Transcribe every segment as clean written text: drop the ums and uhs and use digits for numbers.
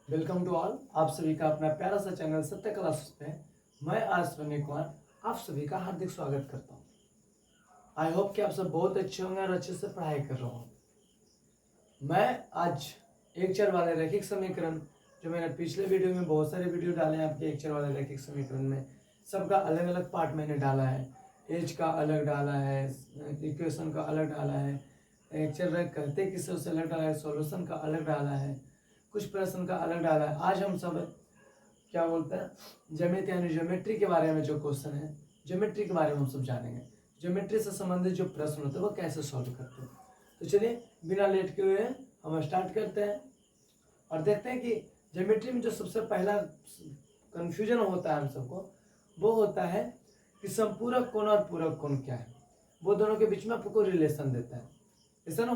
Welcome to all. आप सभी का अपना प्यारा सा चैनल सत्य क्लासेस पे मैं आज रनिक कुमार आप सभी का हार्दिक स्वागत करता हूँ। आई होप कि आप सब बहुत अच्छे होंगे और अच्छे से पढ़ाई कर रहे होंगे। मैं आज एक चर वाले रैखिक समीकरण जो मैंने पिछले वीडियो में बहुत सारे वीडियो डाले हैं आपके एक चर वाले रैखिक समीकरण में सबका अलग अलग पार्ट मैंने डाला है। एज का अलग डाला है, इक्वेशन का अलग डाला है, एक चर कहते किससे उसे अलग डाला है, सॉल्यूशन का अलग डाला है, कुछ प्रश्न का अलग डाला है। आज हम सब क्या बोलते हैं ज्यामिति यानी ज्योमेट्री के बारे में जो क्वेश्चन है ज्योमेट्री के बारे में हम सब जानेंगे। ज्योमेट्री से संबंधित जो प्रश्न होते हैं वो कैसे सॉल्व करते हैं। तो चलिए बिना लेट के हुए हम स्टार्ट करते हैं और देखते हैं कि ज्योमेट्री में जो सबसे पहला कंफ्यूजन होता है हम सबको वो होता है कि संपूरक कोण और पूरक कोण क्या है। वो दोनों के बीच में आपको रिलेशन देता है, ऐसा ना।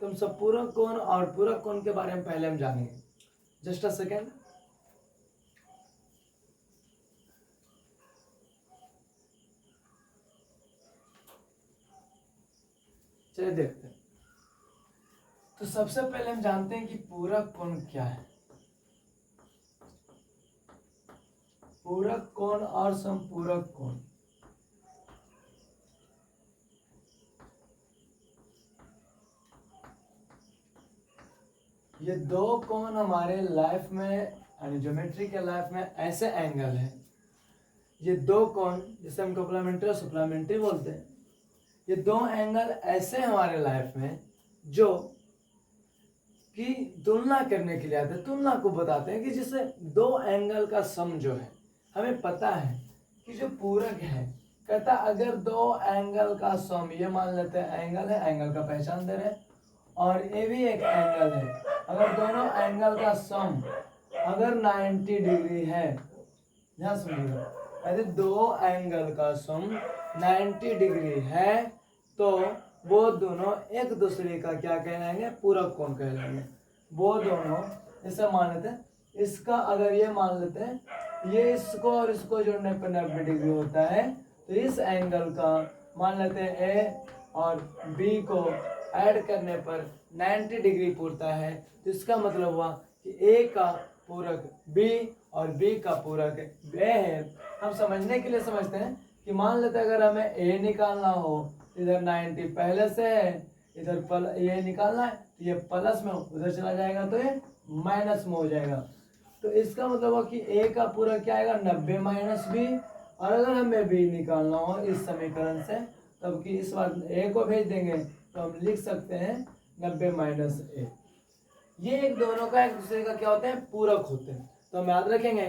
तो हम संपूरक कोण और पूरक कोण के बारे में पहले हम जानेंगे। Just a second. चलिए देखते हैं। तो सबसे पहले हम जानते हैं कि पूरक कोण क्या है। पूरक कोण और संपूरक कोण ये दो कोण हमारे लाइफ में यानी ज्योमेट्री के लाइफ में ऐसे एंगल है। ये दो कोण जिसे हम कॉम्प्लीमेंट्री और सप्लीमेंट्री बोलते हैं। ये दो एंगल ऐसे हमारे लाइफ में जो कि तुलना करने के लिए आते हैं, तुलना को बताते हैं कि जिससे दो एंगल का सम जो है हमें पता है कि जो पूरक है कहता अगर दो एंगल का सम, ये मान लेते हैं एंगल है, एंगल का पहचान दे रहे हैं, और ये भी एक एंगल है। अगर दोनों एंगल का सम अगर 90 डिग्री है, ध्यान सुनिएगा, यदि दो एंगल का सम 90 डिग्री है तो वो दोनों एक दूसरे का क्या कहलाएंगे, पूरक कोण कहलाएंगे। वो दोनों जैसे मान लेते हैं इसका, अगर ये मान लेते हैं ये इसको और इसको जोड़ने पर 90 डिग्री होता है तो इस एंगल का मान लेते हैं ए और बी को ऐड करने पर 90 डिग्री पूरता है। तो इसका मतलब हुआ कि ए का पूरक बी और बी का पूरक ए है। हम समझने के लिए समझते हैं कि मान लेते हैं अगर हमें ए निकालना हो, इधर 90 पहले से है, इधर ये निकालना है तो ये प्लस में उधर चला जाएगा तो ये माइनस में हो जाएगा। तो इसका मतलब हुआ कि ए का पूरक क्या आएगा, 90 माइनस बी। और अगर हमें बी निकालना हो इस समीकरण से तब कि इस बार ए को भेज देंगे तो हम लिख सकते हैं 90 माइनस ए। ये एक दोनों का एक दूसरे का क्या होते हैं, पूरक होते हैं। तो हम याद रखेंगे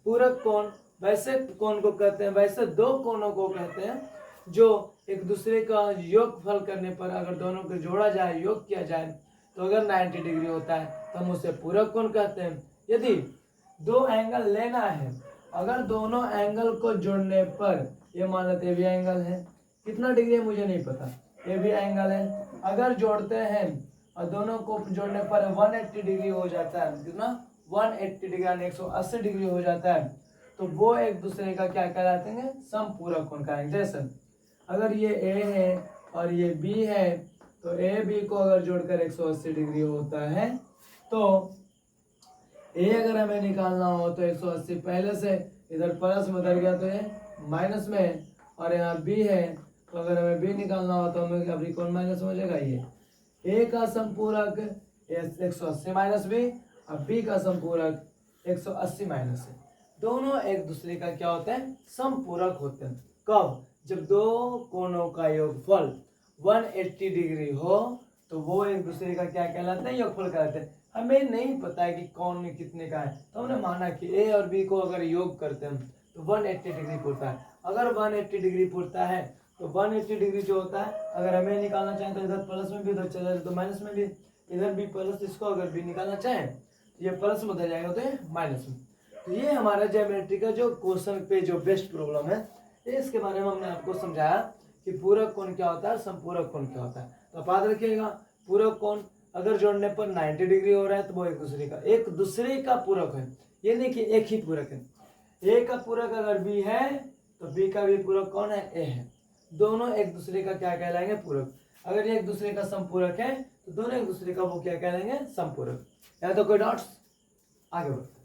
पूरक कोण वैसे कोण को कहते हैं, वैसे दो कोणों को कहते हैं जो एक दूसरे का योगफल करने पर अगर दोनों को जोड़ा जाए, योग किया जाए तो अगर 90 डिग्री होता है तो हम उसे पूरक कोण कहते हैं। यदि दो एंगल लेना है, अगर दोनों एंगल को जोड़ने पर, ये मान लेते हैं भी एंगल है, कितना डिग्री है मुझे नहीं पता, ये भी एंगल है, अगर जोड़ते हैं और दोनों को जोड़ने पर 180 डिग्री हो जाता है, कितना 180 डिग्री यानी 180 डिग्री हो जाता है, तो वो एक दूसरे का क्या कहलाते हैं, समपूरक कोण कहलाएंगे। जैसे अगर ये ए है और ये बी है तो ए बी को अगर जोड़कर 180 डिग्री होता है तो ए अगर हमें निकालना हो तो 180 पहले से इधर प्लस में उधर गया तो ये माइनस में, और यहाँ बी है तो अगर हमें बी निकालना हो तो हमें अभी कौन माइनस हो जाएगा, ये ए का संपूरक 180 माइनस बी और बी का संपूरक 180 माइनस है। दोनों एक दूसरे का क्या होते हैं, समपूरक होते हैं। कब, जब दो कोणों का योगफल 180 डिग्री हो तो वो एक दूसरे का क्या कहलाते हैं, योगफल कहलाते हैं। हमें नहीं पता है कि कौन में कितने का है तो हमने माना कि ए और बी को अगर योग करते हैं तो 180 डिग्री पूरता है। अगर 180 डिग्री पूरता है तो 180 डिग्री जो होता है अगर हमें निकालना चाहें तो इधर प्लस में भी, इधर चला जाए तो माइनस में भी, इधर भी प्लस, इसको अगर भी निकालना चाहें तो ये प्लस में उधर जाएगा तो ये माइनस में। तो ये हमारा ज्योमेट्री का जो क्वेश्चन पे जो बेस्ट प्रॉब्लम है इसके बारे में हमने आपको समझाया कि पूरक कोण क्या होता है, संपूरक कोण क्या होता है। तो याद रखिएगा पूरक कोण अगर जोड़ने पर 90 डिग्री हो रहा है तो वो एक दूसरे का पूरक है। ये नहीं कि एक ही पूरक है, ए का पूरक अगर बी है तो बी का भी पूरक कौन है, ए है। दोनों एक दूसरे का क्या कहलाएंगे, पूरक। अगर ये एक दूसरे का संपूरक है तो दोनों एक दूसरे का वो क्या कहलाएंगे, संपूरक। या तो कोई डॉट्स, आगे बढ़ते।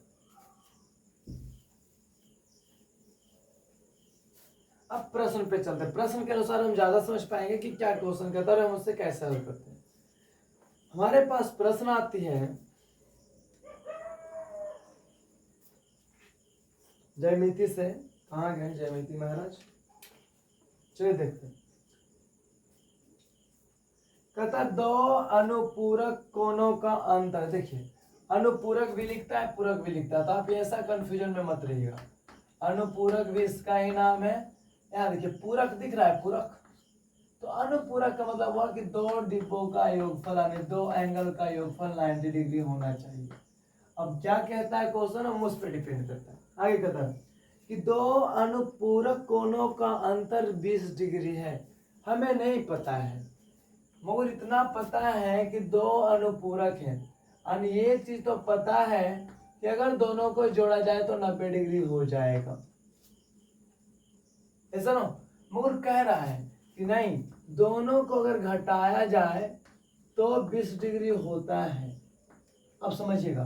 अब प्रश्न पे चलते हैं। प्रश्न के अनुसार हम ज्यादा समझ पाएंगे कि क्या क्वेश्चन कहता है और हम उससे कैसे हल करते हैं। हमारे पास प्रश्न आती है जयमिति से। कहाँ गए जयमिति महाराज? चलिए देखते हैं। कहता दो अनुपूरक कोणों का अंतर। देखिए अनुपूरक भी लिखता है, पूरक भी लिखता है, तो आप ऐसा कंफ्यूजन में मत रहिएगा। अनुपूरक भी इसका ही नाम है। यहाँ देखिए पूरक दिख रहा है, पूरक। तो अनुपूरक का मतलब हुआ कि दो डिब्बों का योगफल यानी दो एंगल का योगफल 90 डिग्री होना चाहिए। अब क्या कहता है क्वेश्चन, हम उस पर डिपेंड करता है। आगे कहता है कि दो अनुपूरक कोणों का अंतर 20 डिग्री है। हमें नहीं पता है, मगर इतना पता है कि दो अनुपूरक हैं। और ये चीज तो पता है कि अगर दोनों को जोड़ा जाए तो 90 डिग्री हो जाएगा, ऐसा ना। मगर कह रहा है कि नहीं, दोनों को अगर घटाया जाए तो 20 डिग्री होता है। अब समझिएगा,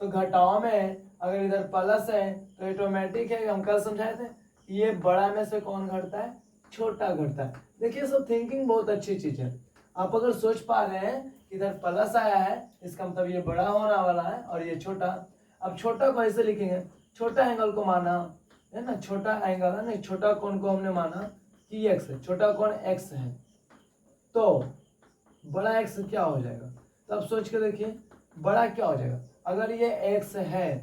तो घटाओ में अगर इधर प्लस है तो ऑटोमेटिक है। हम कल समझाए थे, ये बड़ा में से कौन घटता है, छोटा घटता है। देखिए सब थिंकिंग बहुत अच्छी चीज है। आप अगर सोच पा रहे हैं इधर प्लस आया है, इसका मतलब ये बड़ा होने वाला है और ये छोटा। अब छोटा को ऐसे लिखेंगे, छोटा एंगल को माना है ना, छोटा एंगल है नहीं, छोटा कोण को हमने माना कि x है, छोटा कोण x है, तो बड़ा x क्या हो जाएगा। तो अब सोच के देखिए बड़ा क्या हो जाएगा। अगर ये x है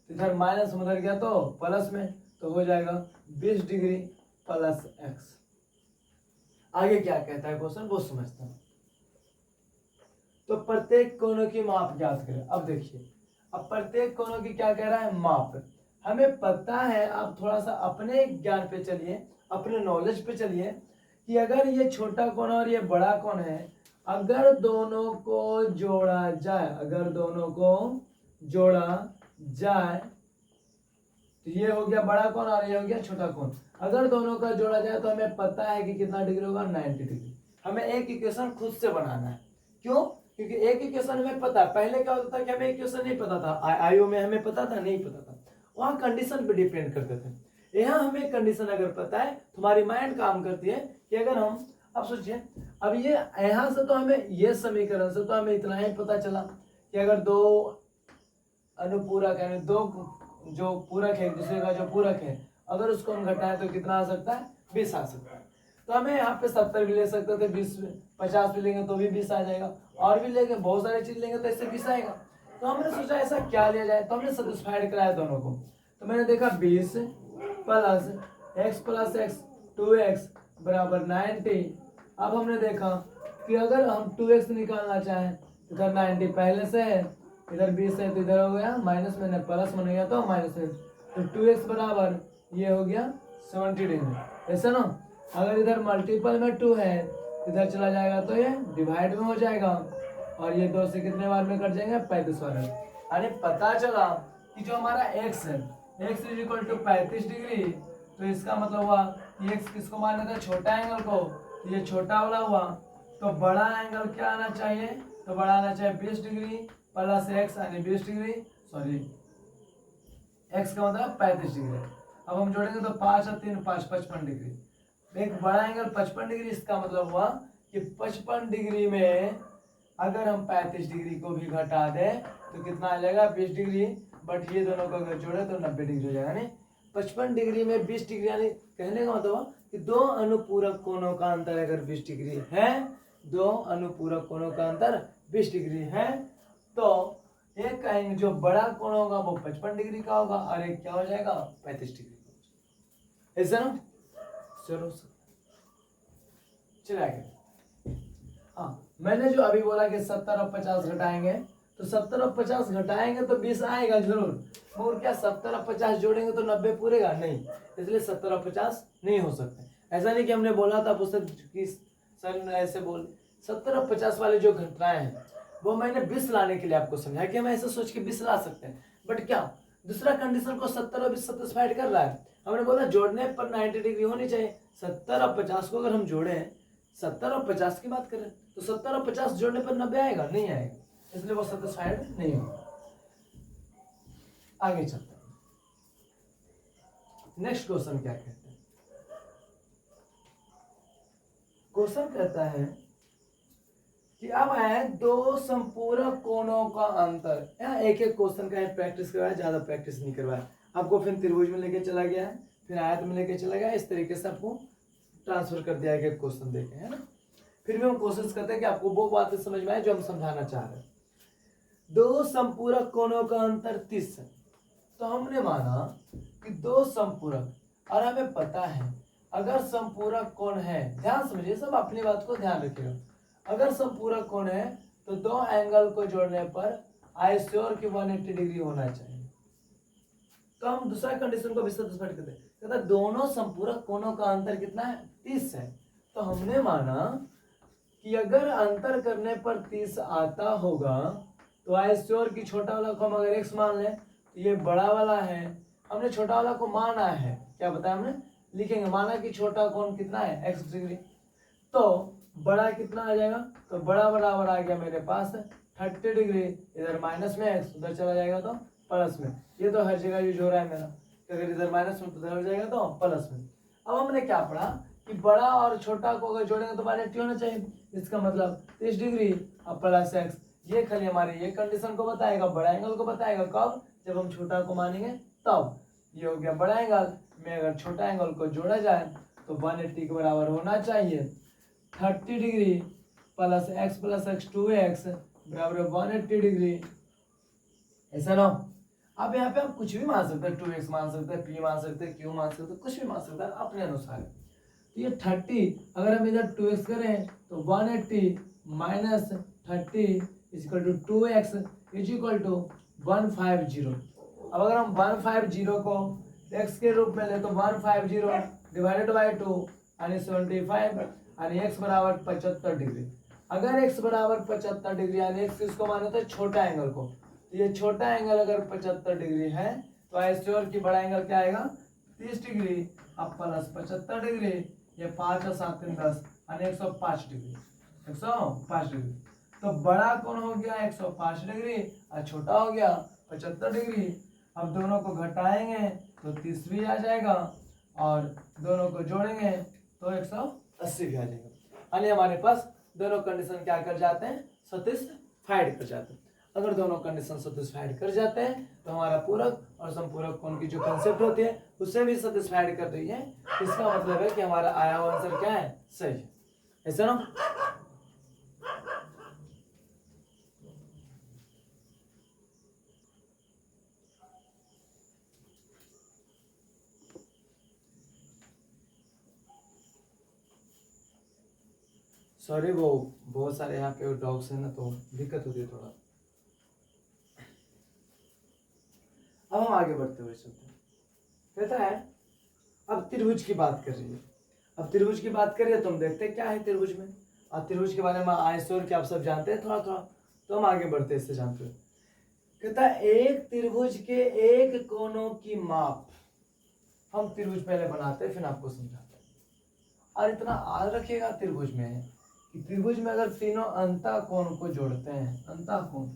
तो इधर माइनस में उधर गया तो प्लस में, तो हो जाएगा 20 डिग्री प्लस x। आगे क्या कहता है क्वेश्चन वो समझते हैं। तो प्रत्येक कोणों की माप ज्ञात करें। अब देखिए, अब प्रत्येक कोणों की क्या कह रहा है, माप। हमें पता है, आप थोड़ा सा अपने ज्ञान पे चलिए, अपने नॉलेज पे चलिए कि अगर ये छोटा कोण और ये बड़ा कोण है, अगर दोनों को जोड़ा जाए, अगर दोनों को जोड़ा जाए तो ये हो गया बड़ा कोण और ये हो गया छोटा कोण। अगर दोनों का जोड़ा जाए तो हमें पता है कि कितना डिग्री होगा, 90 डिग्री। हमें एक इक्वेशन खुद से बनाना है। क्यों? क्योंकि एक इक्वेशन हमें पता है। पहले क्या होता था कि हमें इक्वेशन नहीं पता था, आईओ में हमें पता था, नहीं पता था, वहां कंडीशन पे डिपेंड करते थे। यहाँ हमें कंडीशन अगर पता है तो हमारी माइंड काम करती है कि अगर हम, अब सोचिए, अब ये यहाँ से तो हमें, ये समीकरण से तो हमें इतना ही पता चला कि अगर दो अनुपूरक यानी दो जो पूरक है, एक दूसरे का जो पूरक है, अगर उसको हम घटाएं तो कितना आ सकता है, 20 आ सकता है। तो हमें यहाँ पे 70 भी ले सकते थे, 20 50 भी लेंगे तो भी 20 आ जाएगा, और भी लेंगे, बहुत सारी चीज लेंगे तो इससे 20 आएगा। तो हमने सोचा ऐसा क्या लिया जाए, तो हमने सेटिस्फाइड कराया दोनों को। तो मैंने देखा 20 plus x plus x 2x बराबर 90। अब हमने देखा कि अगर हम 2x निकालना चाहें तो इधर 90 पहले से है, इधर 20 है तो इधर हो गया माइनस में, प्लस में गया तो माइनस में, तो 2x बराबर ये हो गया 70 डिग्री, ऐसा ना। अगर इधर मल्टीपल में 2 है, इधर चला जाएगा तो ये डिवाइड में हो जाएगा, और ये 2 से कितने बार में कट जाएंगे, 35 बार में। अरे पता चला कि जो हमारा x है, x is equal to 35 degree, तो इसका मतलब हुआ कि x किसको मानना था, छोटा एंगल को, तो ये छोटा वाला हुआ। तो बड़ा एंगल क्या आना चाहिए, तो बड़ा आना चाहिए 20 डिग्री प्लस x यानी 20 डिग्री, सॉरी x का मतलब 35 डिग्री। अब हम जोड़ेंगे तो 5 और 3 5 55 डिग्री। एक बड़ा एंगल 55 डिग्री, इसका मतलब हुआ कि 55 डिग्री में अगर हम 35 डिग्री को भी घटा दें तो कितना आ जाएगा, 20 डिग्री। बट ये दोनों को अगर जोड़े तो 90 डिग्री हो जाएगा। यानी 55 डिग्री में 20 डिग्री, यानी कहने का मतलब कि दो अनुपूरक कोणों का अंतर अगर 20 डिग्री है, दो अनुपूरक कोणों का अंतर 20 डिग्री है, तो एक कहेंगे जो बड़ा कोण होगा वो 55 डिग्री का होगा और एक क्या हो जाएगा, 35 डिग्री का। ऐसा ना, चलो चलिए आगे। हाँ, मैंने जो अभी बोला कि 70 और 50 घटाएंगे, तो 70 और 50 घटाएंगे तो 20 आएगा जरूर, मगर क्या 70 और 50 जोड़ेंगे तो 90 पूरेगा, नहीं। इसलिए 70 और 50 नहीं हो सकते। ऐसा नहीं कि हमने बोला था पुस्तक की सर ऐसे बोल, 70 और 50 वाले जो घटनाएं हैं वो मैंने 20 लाने के लिए आपको समझाया कि हम ऐसे सोच के 20 ला सकते हैं। बट क्या दूसरा कंडीशन को 70 और 20 सेटिस्फाइड कर रहा है। हमने बोला जोड़ने पर 90 डिग्री होनी चाहिए। 70 और 50 को अगर हम जोड़े, 70 और 50 की बात करें तो 70 और 50 जोड़ने पर 90 आएगा, नहीं आएगा, इसलिए वो सेटिस्फाइड नहीं होगा। आगे चलते हैं। नेक्स्ट क्वेश्चन क्या कहते हैं? क्वेश्चन कहता है कि अब है दो संपूरक कोणों का अंतर। यहाँ एक एक क्वेश्चन का प्रैक्टिस करवाया, ज्यादा प्रैक्टिस नहीं करवाया आपको। फिर त्रिभुज में लेके चला गया है, फिर आयत में लेके चला गया, इस तरीके से आपको ट्रांसफर कर दिया गया क्वेश्चन देके, है ना। फिर भी हम कोशिश करते हैं कि आपको वो बातें समझ में आए जो हम समझाना चाह रहे हैं। दो संपूरक कोणों का अंतर 30 है। तो हमने माना कि दो संपूरक, और हमें पता है अगर संपूरक कोण है, ध्यान समझिए सब, अपनी बात को ध्यान रखिएगा। अगर संपूरक कोण है तो दो एंगल को जोड़ने पर आइसोर की 180 डिग्री होना चाहिए। तो हम दूसरा कंडीशन को भी सेटिस्फाइड करते हैं, कहता दोनों संपूरक कोणों का अंतर कितना है? 30 है। तो हमने माना कि अगर अंतर करने पर 30 आता होगा तो आइसोर की छोटा वाला को हम अगर x मान लें तो ये बड़ा वाला है, हमने छोटा वाला को माना है, क्या बताया हमने, लिखेंगे, माना कि छोटा कोण कितना है? x degree. तो बड़ा कितना आ जाएगा? तो बड़ा बराबर आ गया मेरे पास 30 डिग्री, इधर माइनस में x, उधर चला जाएगा तो प्लस में। ये तो हर जगह यूज हो रहा है मेरा, अगर इधर माइनस में तो उधर हो जाएगा तो प्लस में। अब हमने क्या पढ़ा कि बड़ा और छोटा को अगर जोड़ेंगे तो 180 होना चाहिए, इसका मतलब 30 डिग्री और प्लस x। ये खाली हमारे ये कंडीशन को बताएगा, बड़ा एंगल को बताएगा। कब? जब हम छोटा को मानेंगे तब। ये हो गया बड़ा एंगल में अगर छोटा एंगल को जोड़ा जाए तो 180 के बराबर होना चाहिए। 30 डिग्री प्लस x 2x बराबर 180 डिग्री, ऐसा ना। अब यहाँ पे आप कुछ भी मान सकते हैं, 2x मान सकते हैं, p मान सकते हैं, q मान सकते हैं, कुछ भी मान सकते हैं अपने अनुसार। तो ये 30, अगर हम इधर 2x करें तो 180 minus 30 equal to 2x is equal to 150। अब अगर हम 150 को x के रूप में ले तो 150 डिवाइडेड बाय 2 यानी 75 यानी x बराबर 75 डिग्री। अगर x बराबर 75 डिग्री यानी x किसको माने थे? छोटा एंगल को। तो ये छोटा एंगल अगर 75 डिग्री है तो आइसोर की बड़ा एंगल क्या आएगा? 30 डिग्री अब प्लस 75 डिग्री, ये 5 और 7 3 10 यानी 105 डिग्री, 105 डिग्री। तो बड़ा कोण हो गया 105 डिग्री और छोटा हो गया 75 डिग्री। अब दोनों को घटाएंगे तो 30 भी आ जाएगा और दोनों को जोड़ेंगे तो 180 भी आ जाएगा। यानी हमारे पास दोनों कंडीशन क्या कर जाते हैं? सेटिस्फाइड कर जाते हैं। अगर दोनों कंडीशन सेटिस्फाइड कर जाते हैं तो हमारा पूरक और संपूरक कोण की जो कंसेप्ट होती है उसे भी सेटिस्फाइड कर रही है। इसका मतलब है कि हमारा आया हुआ आंसर क्या है? सही है, ऐसा ना। सॉरी, वो बहुत सारे यहाँ पे डॉग्स हैं ना तो दिक्कत होती है थोड़ा। अब हम आगे बढ़ते हुए चलते हैं। कहता है अब त्रिभुज की बात कर रही है। अब त्रिभुज की बात करिए तो हम देखते हैं क्या है त्रिभुज में। अब त्रिभुज के बारे में आइसोर के आप सब जानते हैं थोड़ा थोड़ा, तो हम आगे बढ़ते हैं इससे जानते हुए। कहता है एक त्रिभुज के एक कोणों की माप। हम त्रिभुज पहले बनाते हैं फिर आपको समझाते हैं। और इतना याद रखिएगा त्रिभुज में कि त्रिभुज में अगर तीनों अंतः कोण को जोड़ते हैं, अंतः कोण,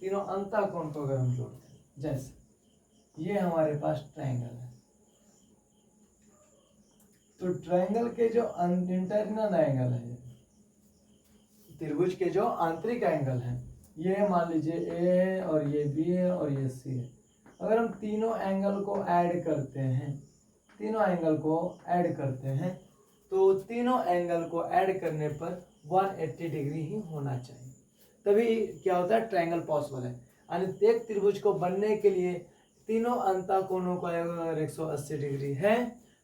तीनों अंतः कोण को अगर हम जोड़ते हैं, जैसे ये हमारे पास ट्रायंगल है, तो ट्रायंगल के जो इंटरनल एंगल है, त्रिभुज के जो आंतरिक एंगल है, ये मान लीजिए ए है और ये बी है और ये सी है। अगर हम तीनों एंगल को ऐड करते हैं, तीनों एंगल को ऐड करते हैं तो तीनों एंगल को ऐड करने पर 180 डिग्री ही होना चाहिए, तभी क्या होता है? ट्रायंगल पॉसिबल है। यानी एक त्रिभुज को बनने के लिए तीनों अंतः कोणों का अगर 180 डिग्री है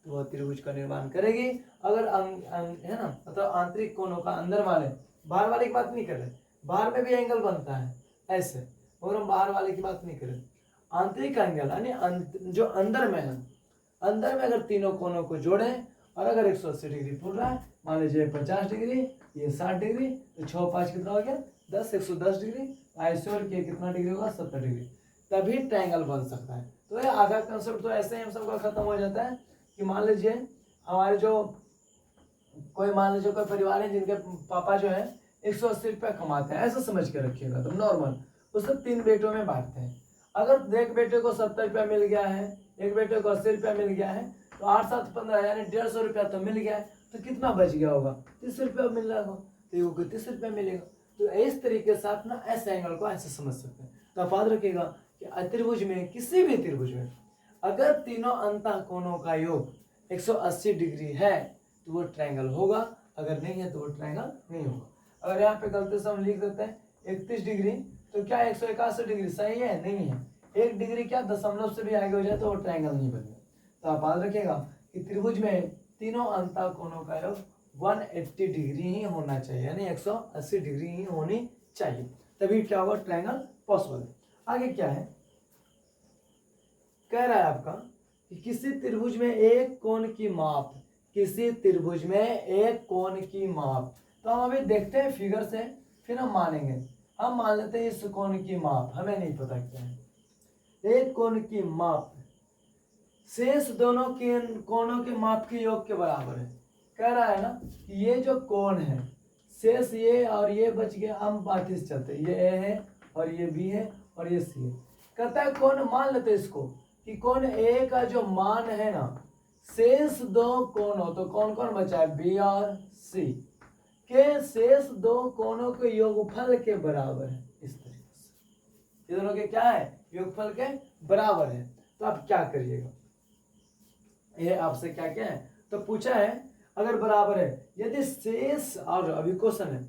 तो वह त्रिभुज का निर्माण करेगी। अगर है ना, मतलब आंतरिक कोणों का अंदर वाले, बाहर वाले की बात नहीं कर रहे, बाहर में भी एंगल बनता है ऐसे, और हम बाहर वाले की बात नहीं कर रहे। आंतरिक एंगल यानी जो अंदर में है, अंदर में अगर तीनों कोणों को जोड़ें और अगर 180 डिग्री खुल रहा है, मान लीजिए 50 डिग्री, ये 60 डिग्री, तो 6 5 कितना हो गया? 10, 110 डिग्री। आइसोर के कितना डिग्री होगा? 70 डिग्री, तभी ट्रायंगल बन सकता है। तो ये आधा कंसेप्ट तो ऐसे ही हम सबका खत्म हो जाता है कि मान लीजिए हमारे जो कोई, मान लीजिए कोई परिवार है जिनके पापा जो है 180 रुपया कमाते हैं, ऐसा समझ के रखिएगा तुम नॉर्मल, उसे 3 बेटों में बांटते हैं अगर एक बेटे को 70 रुपया मिल गया है, एक बेटे को 80 रुपया मिल गया है, तो 8 7 15 यानी 150 रुपया तो मिल गया है, तो कितना बच गया होगा? 30 रुपया मिल रहा होगा, तो ये को 30 रुपया मिलेगा। तो इस तरीके से आप ना ऐसे एंगल को ऐसे समझ सकते हैं। तो आप याद रखिएगा कि अतिभुज में, किसी भी त्रिभुज में अगर तीनों अंतः कोणों का योग 180 डिग्री है तो वो ट्रायंगल होगा, अगर नहीं है तो वो ट्रायंगल नहीं होगा। अगर यहाँ पे गलती से हम लिख देते हैं 31 डिग्री, तो क्या 181 डिग्री सही है? नहीं है। 1 डिग्री क्या दशमलव से भी आगे हो जाए तो वो ट्रायंगल नहीं बनेगा। तो आप याद रखिएगा कि त्रिभुज में तीनों अंतः कोणों का योग 180 डिग्री ही होना चाहिए, यानी 180 डिग्री ही होनी चाहिए, तभी क्या होगा? ट्रायंगल पॉसिबल है। आगे क्या है, कह रहा है आपका कि किसी त्रिभुज में एक कोण की माप, किसी त्रिभुज में एक कोण की माप। तो हम अभी देखते हैं फिगर से, फिर हम मानेंगे। हम मान लेते हैं इस कोण की माप, हमें नहीं पता क्या है। एक कोण की माप शेष दोनों के कोणों के माप के योग के बराबर है। कह रहा है ना कि ये जो कोण है, शेष ये और ये बच गया, हम बाकी से चलते, ये ए है और ये बी है और ये सी है। कहता है कोण मान लेते इसको कि कोण ए का जो मान है ना, शेष दो कोणों, तो कौन कौन बचा है? बी और सी के शेष दो कोणों के योगफल के बराबर है। इस तरीके से ये दोनों के क्या है? योगफल के बराबर है। तो आप क्या करिएगा, ये आपसे क्या क्या है तो पूछा है, अगर बराबर है, यदि शेष, और अभी क्वेश्चन है,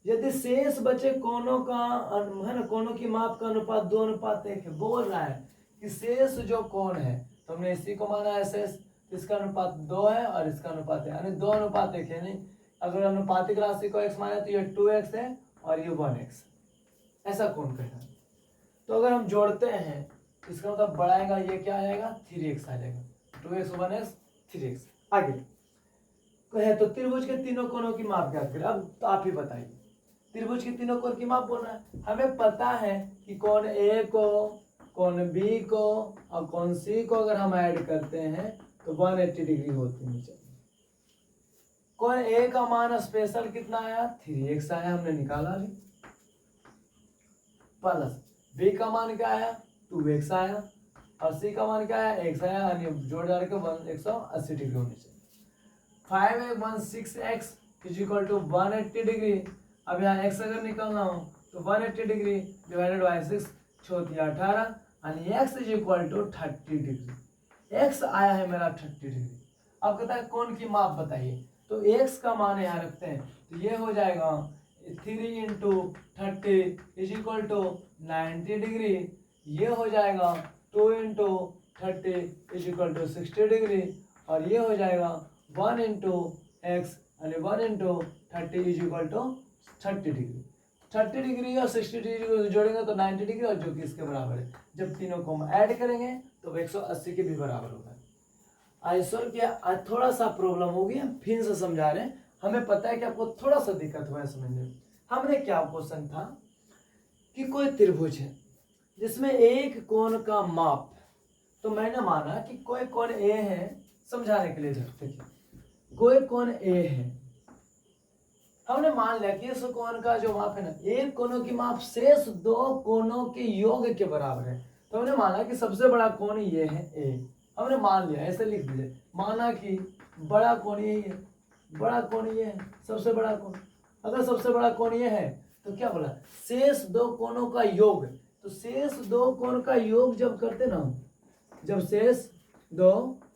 यदि शेष बचे कोणों का है ना, कोणों की माप का अनुपात 2:1 है। बोल रहा है कि शेष जो कोण है, तो हमने इसी को माना है शेष, इसका अनुपात 2 है और इसका अनुपात है, यानी 2:1 है। नहीं, अगर अनुपातिक राशि को x माने तो ये 2x है और ये 1x, ऐसा कोण कहना है। तो अगर हम जोड़ते हैं इसका मतलब बढ़ाएगा, ये क्या आ जाएगा? 3x आ जाएगा। 2x 1x 3x। आगे है तो त्रिभुज के तीनों कोणों की माप क्या करें? अब तो आप ही बताइए, त्रिभुज के तीनों कोण की माप बोल रहा है। हमें पता है कि कोण ए को, कोण बी को और कोण सी को अगर हम ऐड करते हैं तो 180 डिग्री होती है। कोण ए का मान स्पेशल कितना आया? 3x आया, हमने निकाला अभी। प्लस बी का मान क्या आया? 2x आया, और सी का मान क्या आया? x आया, यानी जोड़ जाड़ के 180 डिग्री होनी चाहिए। 516x is equal to 180 degree. अब यहाँ x अगर निकालना हो तो 180 डिग्री डिवाइडेड बाय 6 चौथिया 18, यानी x is equal to 30 degree. x आया है मेरा 30 डिग्री। अब कहता है कोण की माप बताइए, तो x का मान यहाँ रखते हैं, तो ये हो जाएगा 3 × 30 इज इक्वल टू 90 डिग्री। ये हो जाएगा 2 × 30 इज इक्वल टू 60 डिग्री, और ये हो जाएगा 1 × x यानी 1 × 30 is equal to 30 degree. 30 degree और 60 डिग्री को जोड़ेंगे तो 90 डिग्री, और जो कि इसके बराबर है। जब तीनों को हम ऐड करेंगे तो 180 के भी बराबर होगा। आइसोल क्या थोड़ा सा प्रॉब्लम होगी, हम फिर से समझा रहे हैं। हमें पता है कि आपको थोड़ा सा दिक्कत हुआ है समझने में। हमने क्या क्वेश्चन था कि कोई त्रिभुज है जिसमें एक कोण का माप, तो मैंने माना कि कोई कोण ए है, समझाने के लिए देखिए, कोई कोण ए है, हमने मान लिया कि इस कोण का जो माप है ना, एक कोणों की माप शेष दो कोणों के योग के बराबर है। तो हमने माना कि सबसे बड़ा कोण ये है ए, हमने मान लिया, ऐसे लिख दीजिए, माना कि बड़ा कोण यही है, बड़ा कोण ये है, सबसे बड़ा कोण। अगर सबसे बड़ा कोण ये है तो क्या बोला? शेष दो कोणों का योग। तो शेष दो कोण का योग जब करते ना, जब शेष दो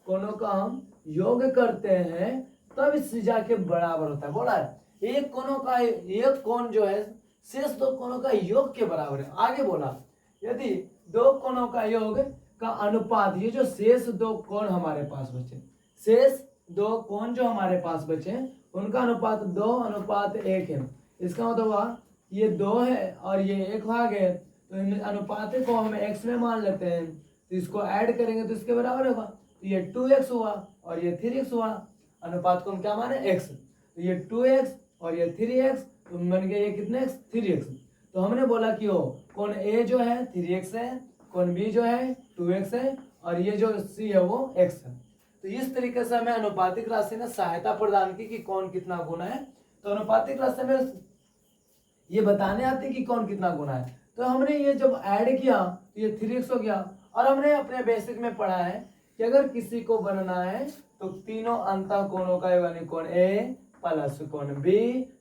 कोणों का हम योग करते हैं तब इससे जाके बराबर होता है। बोला है एक कोणों का, एक कोण जो है शेष दो कोणों का योग के बराबर है। आगे बोला यदि दो कोणों का योग का अनुपात, ये जो शेष दो कोण हमारे पास बचे, शेष दो कोण जो हमारे पास बचे उनका अनुपात 2:1 है। इसका मतलब हुआ ये 2 है और ये 1 भाग है, तो इन अनुपात को हम x में मान लेते हैं, तो इसको ऐड करेंगे तो इसके बराबर होगा। तो ये 2x हुआ और ये 3x हुआ, अनुपात को हम क्या माने? x। तो ये 2x और ये 3x, तो बन गया ये कितने x? 3x। तो हमने बोला कि हो कोण a जो है 3x है, कोण b जो है 2x है, और ये जो c है वो x है। तो इस तरीके से हमें अनुपातिक राशि ने सहायता प्रदान की कि कौन कितना गुना है। तो अनुपातिक राशि में ये बताने आते कि कौन कितना गुना है। तो हमने ये जब ऐड किया तो ये 3x हो गया। और हमने अपने बेसिक में पढ़ा है कि अगर किसी को बनना है तो तीनों अंतः कोणों का यानी कोण ए प्लस कोण बी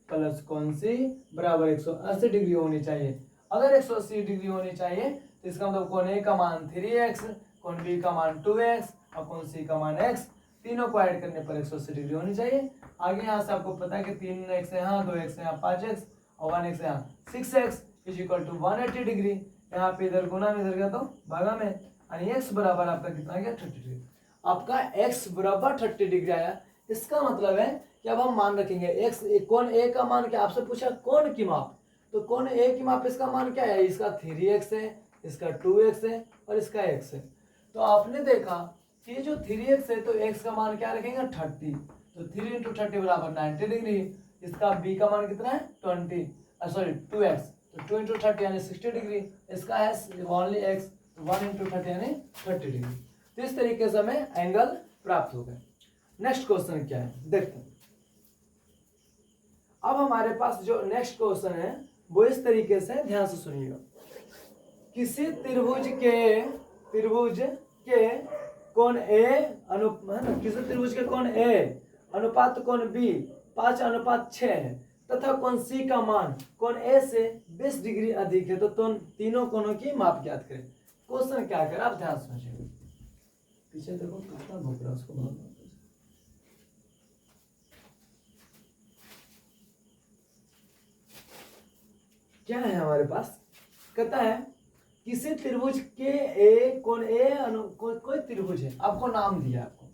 प्लस कोण सी बराबर 180 डिग्री होनी चाहिए। अगर 180 डिग्री होनी चाहिए तो इसका मतलब कोण ए का मान 3x, कोण बी का मान 2x और कोण सी का मान x, तीनों को ऐड करने पर 180 डिग्री होनी चाहिए। आगे यहाँ से आपको पता है कि 3x यहाँ, 2x यहाँ 5x और 1x यहाँ 6x is equal to 180 degree. यहाँ पे इधर गुना में इधर गया तो भागा में, यानी x बराबर आपका कितना गया 30 डिग्री। आपका x बराबर 30 डिग्री आया। इसका मतलब है कि अब हम मान रखेंगे x कोण a का मान क्या, आपसे पूछा कोण की माप, तो कोण a की माप इसका मान क्या है, इसका 3x है, इसका 2x है और इसका x है। तो आपने देखा कि ये जो 3x है तो x का मान क्या रखेंगे 30, तो 3 इंटू 30 बराबर 90 डिग्री। इसका b का मान कितना है 2x, तो 2 इंटू 30 यानी 60 डिग्री। इसका है ओनली x, 1 इंटू 30 यानी 30 डिग्री। तो इस तरीके से हमें एंगल प्राप्त हो गए। नेक्स्ट क्वेश्चन क्या है देखते हैं। अब हमारे पास जो नेक्स्ट क्वेश्चन है वो इस तरीके से, ध्यान से सुनिएगा। किसी त्रिभुज के कोण A किसी त्रिभुज के कोण A अनुपात कोण B 5:6 है तथा कोण C का मान कोण A से 20 डिग्री अधिक है, तो तीनों कोणों की माप ज्ञात करें। क्वेश्चन क्या कर, आप ध्यान समझिए। पीछे देखो कितना भूख रहा उसको बहुत। क्या है हमारे पास, कहता है किसी त्रिभुज के ए कोण ए कोई त्रिभुज है, आपको नाम दिया, आपको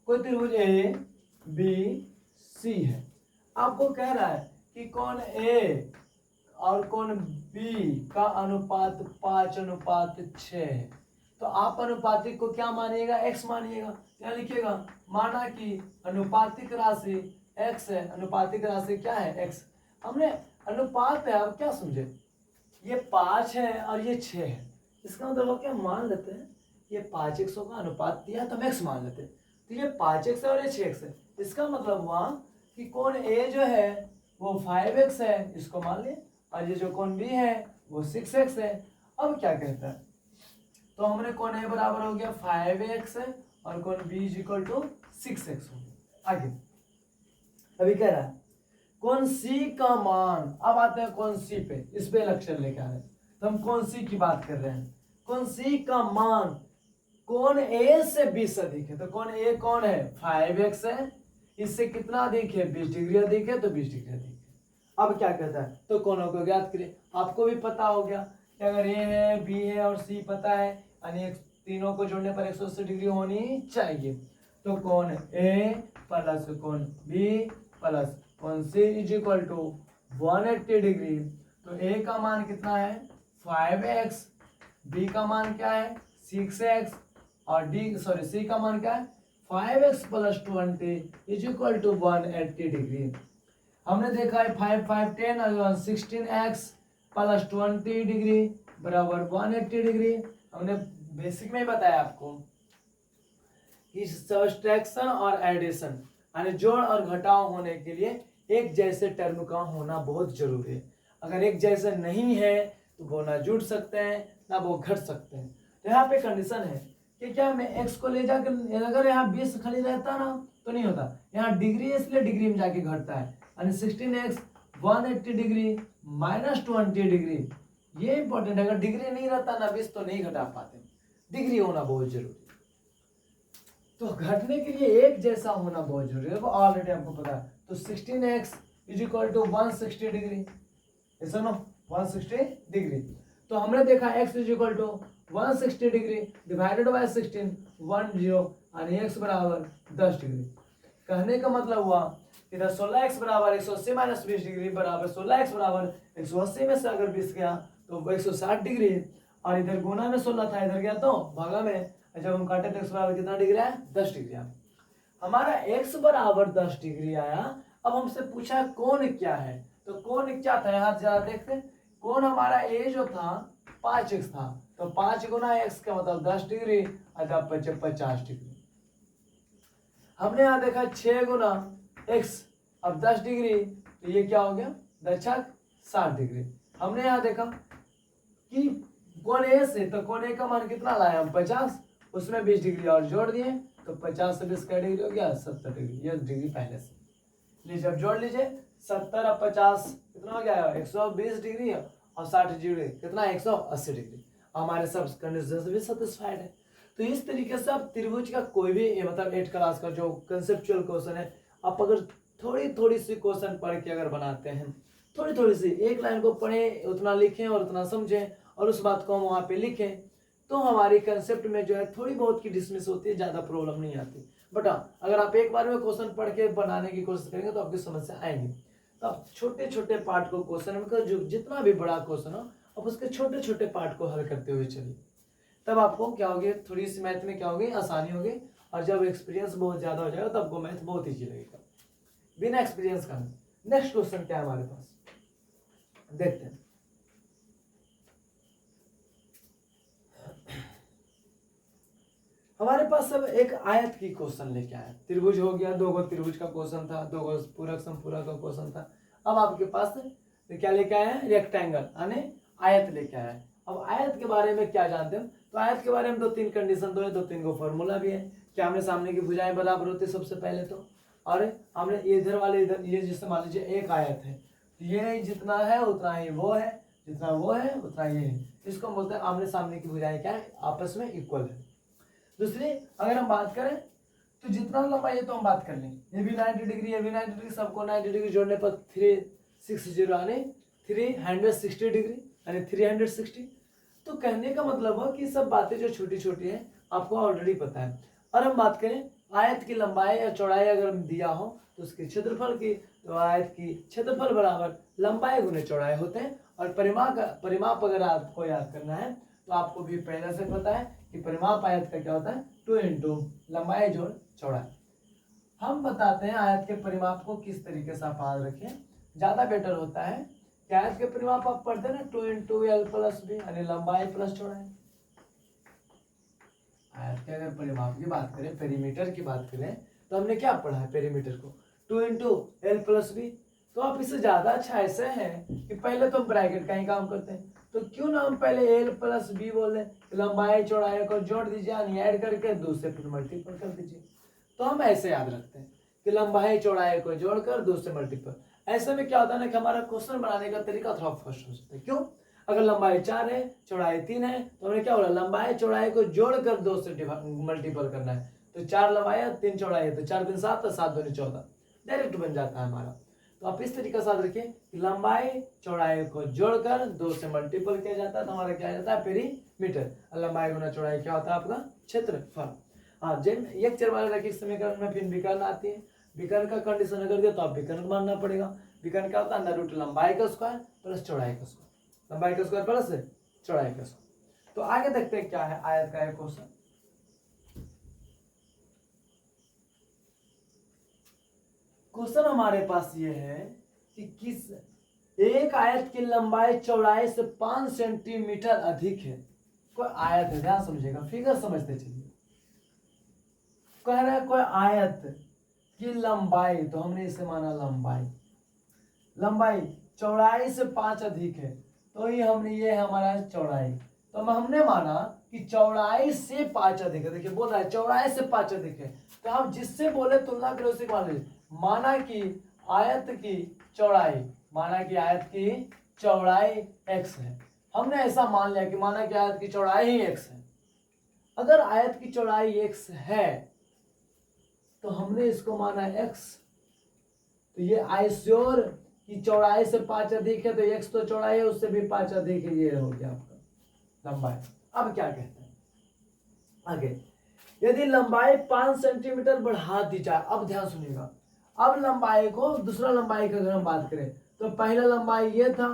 कोई त्रिभुज ए बी सी है। आपको कह रहा है कि कोण ए और कोण बी का अनुपात 5:6 है। तो आप अनुपातिक को क्या मानिएगा, x मानिएगा। क्या लिखिएगा, माना कि अनुपातिक राशि x है, अनुपातिक राशि क्या है x। हमने अनुपात है, आप क्या समझे, ये 5 है और ये 6 है, इसका मतलब क्या मान लेते हैं ये 5x का अनुपात दिया तो हम x मान लेते हैं। तो ये 5x है और ये 6x है, इसका मतलब हुआ कि कोण A जो है वो 5x है, इसको मान लिया, और ये जो कोण B है वो 6x है। अब क्या कहता है, तो हमने कोण A बराबर हो गया 5x है और कोण B is equal to 6x हो गया। आगे अभी कह रहा है कोण C का मान, अब आते हैं कोण C पे, इस पे लक्ष्य लेके आ रहे हैं। तो हम कोण C की बात कर रहे हैं। कोण C का मान कोण A से 20 अधिक है, तो कोण A कौन है 5x है, इससे कितना अधिक है 20 डिग्री अधिक है, तो 20 डिग्री अधिक है। अब क्या कहता है, तो कोणों को ज्ञात करें। आपको भी पता हो गया कि अगर A है B है और C पता है, यानी तीनों को जोड़ने पर 180 डिग्री होनी चाहिए। तो कोण A प्लस कोण B प्लस कोण C is equal to 180 degree. तो A का मान कितना है 5x, B का मान क्या है 6x और C का मान क्या है 5x plus 20 is equal to 180 degree. हमने देखा है 5 5 10 और 16x प्लस 20 डिग्री बराबर 180 डिग्री। हमने बेसिक में ही बताया आपको कि सब्सट्रैक्शन और एडिशन यानी जोड़ और घटाव होने के लिए एक जैसे टर्म का होना बहुत जरूरी है। अगर एक जैसे नहीं है तो वो ना जुड़ सकते हैं ना वो घट सकते हैं। तो यहाँ पे कंडीशन है कि क्या मैं x को ले जाकर, अगर यहाँ 20 खाली रहता ना तो नहीं होता, यहाँ डिग्री है इसलिए डिग्री में जाके घटता है, यानी 16x 180 डिग्री माइनस 20 डिग्री। ये इंपॉर्टेंट है, अगर डिग्री नहीं रहता ना 20 तो नहीं घटा पाते, डिग्री होना बहुत जरूरी है। तो घटने के लिए एक जैसा होना बहुत जरूरी है, ऑलरेडी आपको पता है। तो 16x is equal to 160 degree, ऐसा ना 160 डिग्री। तो हमने देखा x is equal to 160 degree divided by 16 10 यानी x बराबर 10 डिग्री। कहने का मतलब हुआ इधर 16x बराबर 180 माइनस 20 डिग्री बराबर 16x बराबर 180 में से अगर 20 गया तो 160 डिग्री, और इधर गुना में 16 था इधर गया तो भागा में, जब हम काटे तो x बराबर कितना डिग्री आया 10 डिग्री आया। हमारा x बराबर 10 डिग्री आया। अब हमसे पूछा कोण क्या है, तो कोण क्या था यहाँ जरा देखते। कोण हमारा a जो था 5x था, तो 5 गुना x का मतलब 10 डिग्री अर्थात 50 डिग्री। हमने यहाँ देखा 6 गुना x अब 10 डिग्री, तो ये क्या हो गया 10 60 डिग्री। हमने यहाँ देखा कि कोण ए से, तो कोण ए का मान कितना लाए हम 50, उसमें 20 डिग्री और जोड़ दिए तो 50 से 20 का डिग्री हो गया 70 डिग्री, ये डिग्री पहले से लीजिए। अब जोड़ लीजिए 70 और 50 कितना हो गया 120 डिग्री और 60 डिग्री कितना 180 डिग्री। हमारे सब कंडीशन से भी सेटिस्फाइड है। तो इस तरीके से आप त्रिभुज का कोई भी मतलब 8 क्लास का जो कंसेप्चुअल क्वेश्चन है, आप अगर थोड़ी थोड़ी सी क्वेश्चन पढ़ के अगर बनाते हैं, थोड़ी थोड़ी सी एक लाइन को पढ़ें, उतना लिखें और उतना समझें और उस बात को हम वहाँ पे लिखें, तो हमारी कंसेप्ट में जो है थोड़ी बहुत की डिसमिस होती है, ज़्यादा प्रॉब्लम नहीं आती। बट हाँ, अगर आप एक बार में क्वेश्चन पढ़ के बनाने की कोशिश करेंगे तो आपकी समस्या आएंगी। तो आप छोटे छोटे पार्ट को क्वेश्चन में जो जितना भी बड़ा क्वेश्चन हो आप उसके छोटे छोटे पार्ट को हल करते हुए चलिए, तब आपको क्या होगी, थोड़ी सी मैथ में क्या होगी, आसानी होगी। और जब एक्सपीरियंस बहुत ज़्यादा हो जाएगा तो आपको मैथ बहुत ईजी लगेगा बिना एक्सपीरियंस का। नेक्स्ट क्वेश्चन क्या है हमारे पास, देखते हैं। हमारे पास सब एक आयत की क्वेश्चन लेके आया। त्रिभुज हो गया, 2 त्रिभुज का क्वेश्चन था, 2 पूरक समपूरक का क्वेश्चन था। अब आपके पास क्या लेके आया है, रेक्टेंगल यानी आयत लेके आया है। अब आयत के बारे में क्या जानते हैं, तो आयत के बारे में 2-3 कंडीशन तो है, 2-3 को फॉर्मूला भी है कि आमने सामने की भुजाएं बराबर होती है सबसे पहले तो, और हमने इधर वाले इधर, ये जिससे मान लीजिए एक आयत है, ये जितना है उतना ही वो है, जितना वो है उतना ये है, इसको बोलते हैं आमने सामने की भुजाएं क्या है, आपस में इक्वल है। दूसरी अगर हम बात करें तो जितना लंबाई है तो हम बात कर लें, ये भी 90 डिग्री, ये भी 90 डिग्री, सबको 90 डिग्री जोड़ने पर 360 यानी 360 डिग्री यानी 360। तो कहने का मतलब है कि सब बातें जो छोटी छोटी हैं आपको ऑलरेडी पता है। और हम बात करें आयत की लंबाई या चौड़ाई अगर दिया हो तो उसके क्षेत्रफल की, तो आयत की क्षेत्रफल बराबर लंबाई गुने चौड़ाई होते हैं। और परिमाप अगर आपको याद करना है तो आपको भी पहले से पता है कि परिमाप आयत का क्या होता है, 2 इंटू लंबाई जोड़ चौड़ाई। हम बताते हैं आयत के परिमाप को किस तरीके से आप याद रखें, ज्यादा बेटर होता है कि आयत के परिमाप आप पढ़ते हैं ना 2 इंटू एल प्लस बी यानी लंबाई प्लस चौड़ाई। आयत के अगर परिमाप की बात करें, पेरीमीटर की बात करें, तो हमने क्या पढ़ा है पेरीमीटर को 2 इंटू एल प्लस बी। तो आप इससे ज्यादा अच्छा ऐसे है कि पहले तो हम ब्रैकेट का ही काम करते हैं, तो क्यों ना हम पहले एल प्लस बी बोले, लंबाई चौड़ाई को जोड़ दीजिए यानी ऐड करके 2 से फिर मल्टीपल कर दीजिए। तो हम ऐसे याद रखते हैं कि लंबाई चौड़ाई को जोड़कर 2 से मल्टीपल। ऐसे में क्या होता है ना कि हमारा क्वेश्चन बनाने का तरीका थोड़ा फर्स्ट हो सकता है। क्यों, अगर लंबाई 4 है चौड़ाई 3 है तो हमने क्या बोला, लंबाई चौड़ाई को जोड़कर 2 से मल्टीपल करना है। तो 4 लंबाई है 3 चौड़ाई है, तो 4 3 7 तो 7 2 14 डायरेक्ट बन जाता है हमारा। तो आप इस तरीके से याद रखिए कि लंबाई चौड़ाई को जोड़कर 2 से मल्टीपल किया जाता है तो हमारा क्या जाता है पेरीमीटर। लंबाई गुना चौड़ाई क्या होता है आपका क्षेत्रफल। हाँ, जिन एक चर वाले रैखिक समीकरण में फिर विकर्ण आती है, विकर्ण का कंडीशन अगर दिया तो आप विकर्ण मानना पड़ेगा। विकर्ण क्या होता है, अंडर रूट लंबाई का स्क्वायर प्लस चौड़ाई का स्क्वायर, लंबाई का स्क्वायर प्लस चौड़ाई का स्क्वायर। तो आगे देखते हैं क्या है आयत का एक क्वेश्चन। क्वेश्चन हमारे पास ये है कि किस एक आयत की लंबाई चौड़ाई से 5 सेंटीमीटर अधिक है। कोई आयत है, ध्यान समझेगा, फिगर समझते चलिए। कह रहा है कोई आयत की लंबाई, तो हमने इसे माना लंबाई, लंबाई चौड़ाई से 5 अधिक है, तो ये हमने ये है हमारा चौड़ाई, तो हमने माना कि चौड़ाई से 5 अधिक है। देखिए बोल रहा है चौड़ाई से 5 अधिक है, तो आप जिससे बोले तुलना करो उसे मान लीजिए। माना कि आयत की चौड़ाई, माना कि आयत की चौड़ाई x है, हमने ऐसा मान लिया कि माना कि आयत की चौड़ाई ही x है। अगर आयत की चौड़ाई x है तो हमने इसको माना x, तो ये आइश्योर की चौड़ाई से 5 अधिक है, तो x तो चौड़ाई है उससे भी 5 अधिक है, ये हो गया आपका लंबाई। अब क्या कहते हैं आगे, यदि लंबाई 5 सेंटीमीटर बढ़ा दी जाए, अब ध्यान सुनिएगा, अब लंबाई को दूसरा लंबाई की अगर हम बात करें तो पहला लंबाई ये था,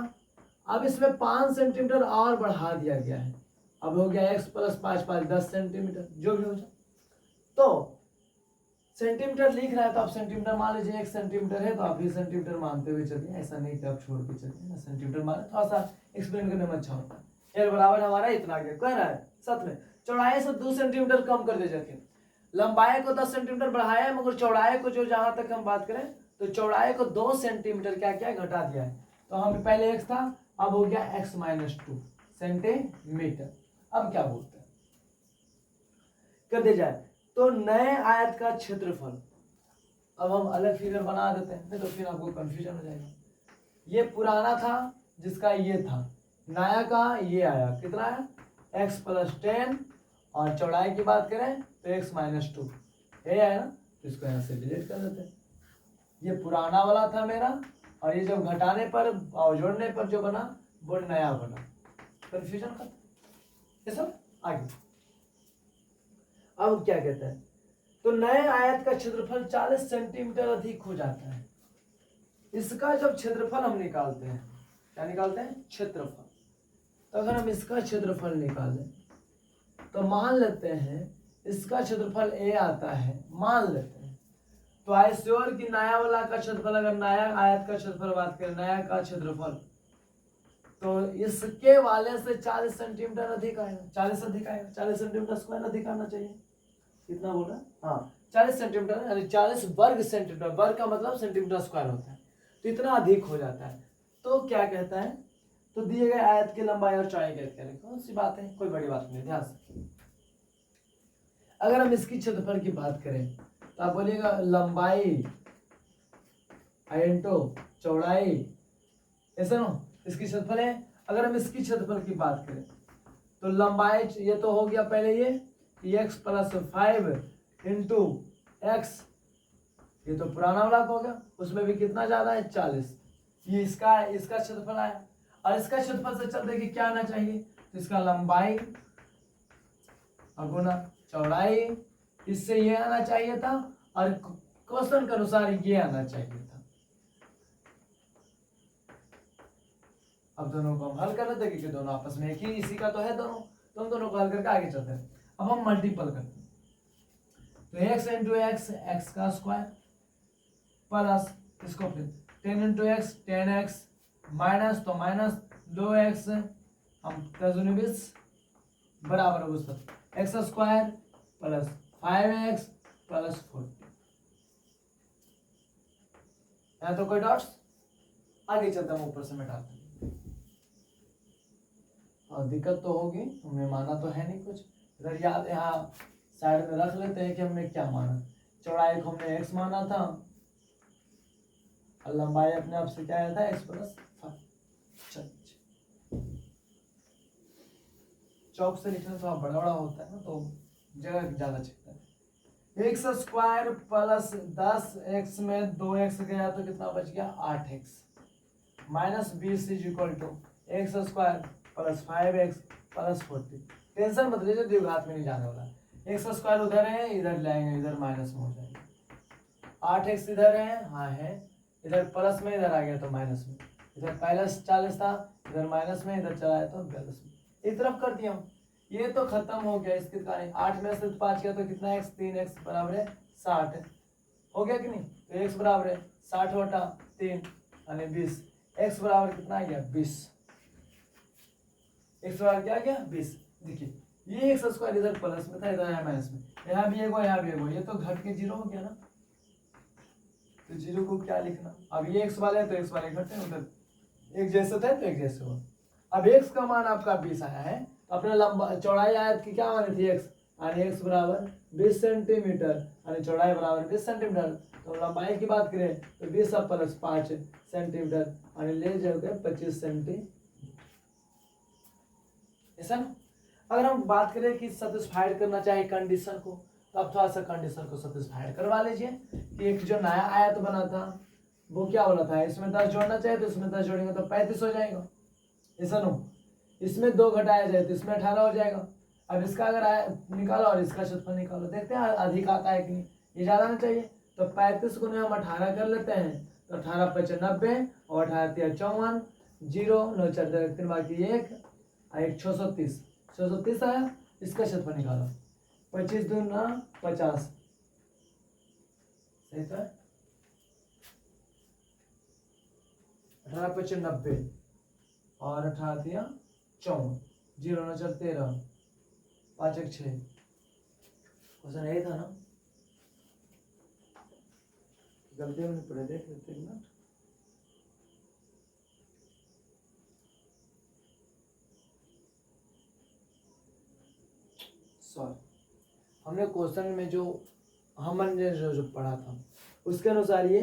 अब इसमें 5 सेंटीमीटर और बढ़ा दिया गया है, अब हो गया x प्लस 5 5 10 सेंटीमीटर जो भी हो जाए। तो सेंटीमीटर लिख रहा है तो आप सेंटीमीटर मान लीजिए, 1 सेंटीमीटर है तो आप भी सेंटीमीटर मानते हुए चलिए, ऐसा नहीं कि आप छोड़ के चलिए ना, सेंटीमीटर माने थोड़ा सा एक्सप्लेन करने में अच्छा होता है। बराबर हमारा इतना आगे कह रहा है, साथ में चौड़ाई से 2 सेंटीमीटर कम कर दे जाके, लंबाई को 10 सेंटीमीटर बढ़ाया है मगर चौड़ाई को जो जहां तक हम बात करें तो चौड़ाई को 2 सेंटीमीटर क्या क्या घटा दिया है। तो हम पहले x था अब हो गया x-2 सेंटीमीटर। अब क्या बोलते हैं, कर दे जाए तो नए आयत का क्षेत्रफल, अब हम अलग फिगर बना देते हैं, नहीं तो फिर आपको कंफ्यूजन हो जाएगा। ये पुराना था जिसका ये था, नया का ये आया, कितना है x+10, और चौड़ाई की बात करें तो x-2 ये आया ना, तो इसको यहाँ से डिलीट कर देते हैं। ये पुराना वाला था मेरा, और ये जब घटाने पर और जोड़ने पर जो बना वो नया बना। कंफ्यूजन खत्म, ये सब आगे। अब क्या कहते हैं, तो नए आयत का क्षेत्रफल 40 सेंटीमीटर अधिक हो जाता है। इसका जब क्षेत्रफल हम निकालते हैं, क्या निकालते हैं, क्षेत्रफल, तो अगर हम इसका क्षेत्रफल निकालें तो मान लेते हैं इसका क्षेत्रफल a आता है, मान लेते हैं, तो आई श्योर कि नया वाला का क्षेत्रफल, अगर नया आयत का क्षेत्रफल बात करें, नया का क्षेत्रफल, तो इसके वाले से 40 सेंटीमीटर अधिक आएगा, 40 अधिक आएगा, 40 सेंटीमीटर स्क्वायर अधिक आना चाहिए। कितना बोल रहा है, हाँ 40 सेंटीमीटर, यानी 40 वर्ग सेंटीमीटर, वर्ग का मतलब सेंटीमीटर स्क्वायर होता है, तो इतना अधिक हो जाता है। तो क्या कहता है, तो दिए गए आयत की लंबाई और चौड़ाई ज्ञात करें, कौन सी बात है, कोई बड़ी बात नहीं, ध्यान से। अगर हम इसकी क्षेत्रफल की बात करें तो आप बोलिएगा लंबाई इंटू चौड़ाई, ऐसा ना, इसकी क्षेत्रफल है। अगर हम इसकी क्षेत्रफल की बात करें तो लंबाई, ये तो हो गया पहले ये x+5 इंटू एक्स, ये तो पुराना वाला हो गया, उसमें भी कितना ज्यादा है 40, ये इसका क्षेत्रफल आया, और इसका क्षेत्रफल से चलते कि क्या आना चाहिए, तो इसका लंबाई और गुना चौड़ाई, इससे ये आना चाहिए था, और क्वेश्चन के अनुसार ये आना चाहिए था। अब दोनों को हम हल कर लेते हैं क्योंकि दोनों आपस में एक ही इसी का तो है दोनों, तो हम दोनों को हल करके आगे चलते हैं। अब हम मल्टीपल करते हैं, तो x इंटू एक्स, एक्स का स्क्वायर, प्लस इसको फिर 10 इंटू एक्स, 10x, माइनस तो माइनस 2x, हम 10×20 बराबर उस पर x square plus 5x plus 40। यहाँ तो कोई डॉट्स, आगे चलते हम ऊपर से मिटाते हैं। और दिक्कत तो होगी, हमने माना तो है नहीं कुछ, इधर याद यहाँ साइड में रख लेते हैं कि हमने क्या माना, चौड़ाई को हमने x माना था, और लंबाई अपने आप से क्या आया था x+5। चौक से लिखना थोड़ा बड़ा बड़ा होता है ना, तो जगह ज्यादा चाहिए है। एक्स स्क्वायर प्लस 10x में 2x गया तो कितना बच गया 8x, minus 20 is equal to x square plus 5x plus 40। Tension मत लीजिए, द्विघात में नहीं जाने वाला, एक्स स्क्वायर उधर है, इधर लाएंगे, इधर माइनस में हो जाएगा, 8x इधर है, हाँ है, इधर प्लस में, इधर आ गया तो माइनस में, इधर प्लस 40 था, इधर माइनस में, इधर चला है तो प्लस में, एक तरफ कर दिया हम, ये तो खत्म हो गया, इसके कारण 8 में से 5 किया तो कितना x, 3x बराबर है 60, हो गया कि नहीं, तो x बराबर है 60 बटा 3 यानी 20, x बराबर कितना आ गया 20, x बराबर क्या आ गया 20। देखिए ये एक्स स्क्वायर इधर प्लस में था, इधर है माइनस में, यहाँ भी एक, यहाँ भी एक, ये तो घट के 0 हो गया ना, तो 0 को क्या लिखना, अब ये x वाले तो x वाले घटे, उधर एक जैसे थे तो एक जैसे हो। अब x का मान आपका 20 आया है, तो अपने लंबा चौड़ाई आयत की क्या मानी थी x, यानी x बराबर 20 सेंटीमीटर, यानी चौड़ाई बराबर 20 सेंटीमीटर, तो लंबाई की बात करें तो 20 प्लस 5 सेंटीमीटर, यानी ले जाओगे 25 सेंटीमीटर, ऐसा ना। अगर हम बात करें कि सेटिस्फाइड करना चाहे कंडीशन को, तो आप थोड़ा सा कंडीशन को सेटिस्फाइड करवा लीजिए कि एक जो नया आयत बना था वो क्या बोला था, इसमें 10 जोड़ना चाहिए तो इसमें 10 जोड़ेंगे तो 35 हो जाएगा, ऐसा नो, इसमें 2 घटाया जाए तो इसमें 18 हो जाएगा। अब इसका अगर निकालो और इसका क्षेत्रफल निकालो, देखते हैं अधिक आता है कि नहीं, ये ज्यादा नहीं चाहिए, तो 35 को हम 18 कर लेते हैं, तो 18 × 5 90 और 18 × 54, 0 9 4 3 बाकी 1 630, 630 आया, इसका क्षेत्रफल निकालो, 25 दूना 50, सही तो है, 18 × 5 90 और 18 × 54, 0 9 4 13, 5 1 6, क्वेश्चन यही था ना, गलती हमने पढ़े, देख लेते हैं ना, सॉरी, हमने क्वेश्चन में जो हमने जो पढ़ा था उसके अनुसार ये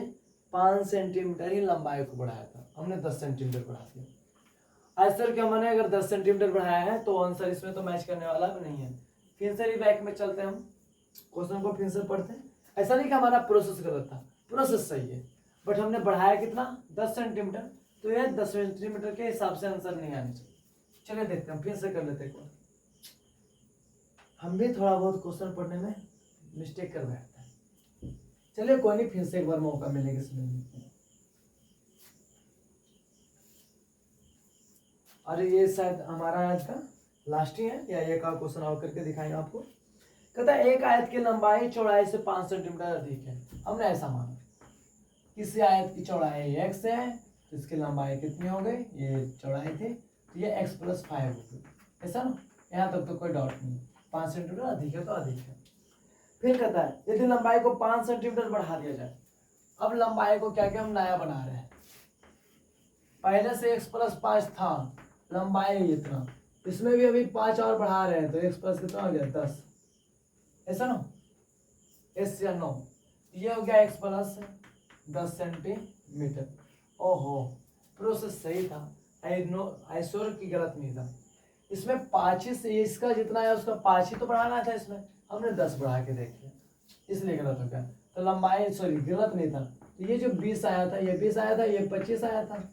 5 सेंटीमीटर ही लंबाई को बढ़ाया था, हमने 10 सेंटीमीटर बढ़ा दिया। आंसर क्या मैंने अगर 10 सेंटीमीटर बढ़ाया है तो आंसर इसमें तो मैच करने वाला भी नहीं है। फिर से बैक में चलते हैं, हम क्वेश्चन को फिर से पढ़ते हैं। ऐसा नहीं कि हमारा प्रोसेस गलत था, प्रोसेस सही है, बट हमने बढ़ाया कितना 10 सेंटीमीटर, तो ये 10 सेंटीमीटर के हिसाब से आंसर नहीं आने चाहिए। चलिए देखते हैं, फिर से कर लेते हैं। हम भी थोड़ा बहुत क्वेश्चन पढ़ने में मिस्टेक कर बैठते हैं। चलिए कोई नहीं, फिर से एक बार मौका मिलेगा समझने का। अरे ये शायद हमारा आज का लास्ट ही है, या एक और क्वेश्चन और करके दिखाएंगे आपको। कहता है एक आयत की लंबाई चौड़ाई से 5 सेंटीमीटर अधिक है। हमने ऐसा माना किसी आयत की चौड़ाई x है तो इसकी लंबाई कितनी हो गई, ये चौड़ाई थी तो ये x + 5 हो गई, ऐसा ना। यहाँ तक तो कोई डाउट नहीं, 5 सेंटीमीटर अधिक है तो अधिक है। फिर कहता है यदि लंबाई को 5 सेंटीमीटर बढ़ा दिया जाए। अब लंबाई को क्या क्या हम नया बना रहे हैं, पहले से x + 5 था, लंबाई इतना, इसमें भी अभी 5 और बढ़ा रहे हैं तो x + कितना हो गया 10, ऐसा ना, s या 9, ये हो गया x + 10 सेंटीमीटर। ओहो, प्रोसेस सही था, आइसोर की गलत नहीं था। इसमें 5 से इसका जितना है उसका 5 ही तो बढ़ाना था, इसमें हमने 10 बढ़ा के देख लिया, इसलिए गलत हो गया। तो लंबाई सॉरी गलत नहीं था, तो ये जो 20 आया था, ये 20 आया था, ये 25 आया था।